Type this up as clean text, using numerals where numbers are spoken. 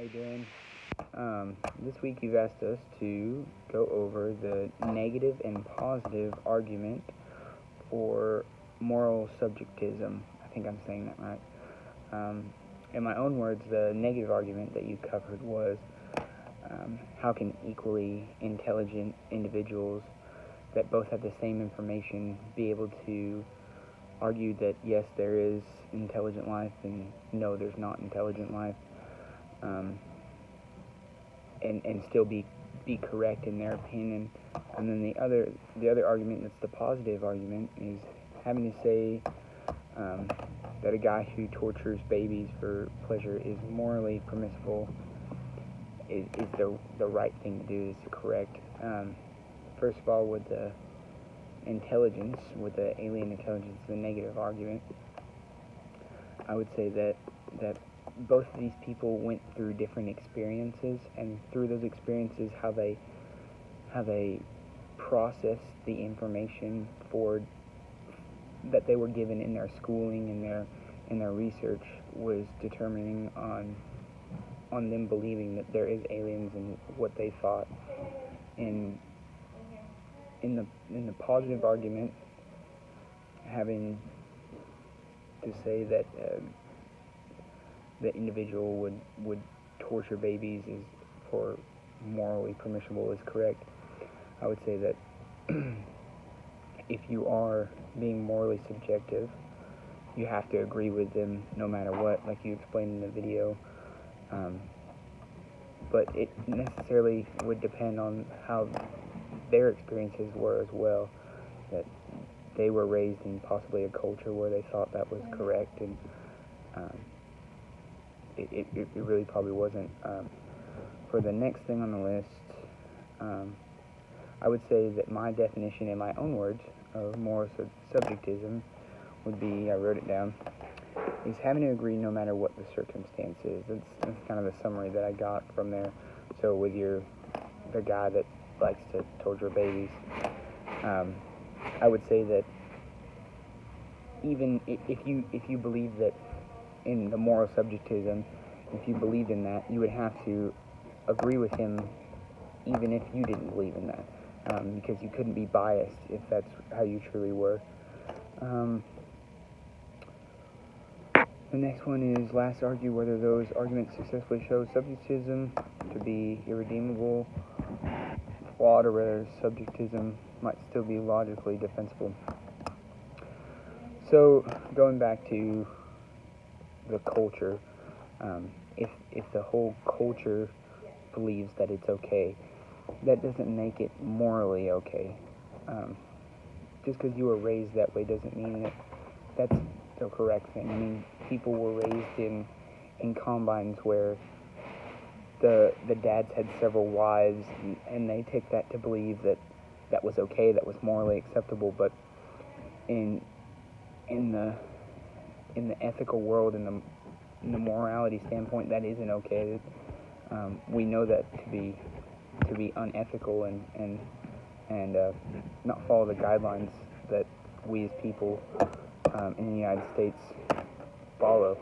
How you doing? This week you've asked us to go over the negative and positive argument for moral subjectivism. I think I'm saying that right. In my own words, the negative argument that you covered was how can equally intelligent individuals that both have the same information be able to argue that yes, there is intelligent life and no, there's not intelligent life. And still be correct in their opinion. And then the other argument, that's the positive argument, is having to say that a guy who tortures babies for pleasure is morally permissible, is the right thing to do, is correct. First of all, with the intelligence, with the alien intelligence, the negative argument, I would say that both of these people went through different experiences, and through those experiences, how they processed the information that they were given in their schooling and their research was determining on them believing that there is aliens and what they thought. In the positive argument, having to say that the individual would torture babies is for morally permissible is correct. I would say that if you are being morally subjective, you have to agree with them no matter what, like you explained in the video. But it necessarily would depend on how their experiences were as well, that they were raised in possibly a culture where they thought that was correct, and it really probably wasn't. For the next thing on the list, I would say that my definition in my own words of moral subjectivism would be, I wrote it down, is having to agree no matter what the circumstance is. That's kind of the summary that I got from there. So with the guy that likes to torture babies, I would say that even if you believe that in the moral subjectivism, if you believed in that, you would have to agree with him even if you didn't believe in that, because you couldn't be biased if that's how you truly were. The next one is last argue whether those arguments successfully show subjectivism to be irredeemable, flawed, or whether subjectivism might still be logically defensible. So going back to the culture, if the whole culture believes that it's okay, that doesn't make it morally okay. Just because you were raised that way doesn't mean that that's the correct thing. I mean, people were raised in combines where the dads had several wives, and they take that to believe that was okay, that was morally acceptable. But in the ethical world, in the morality standpoint, that isn't okay. We know that to be unethical and not follow the guidelines that we as people in the United States follow.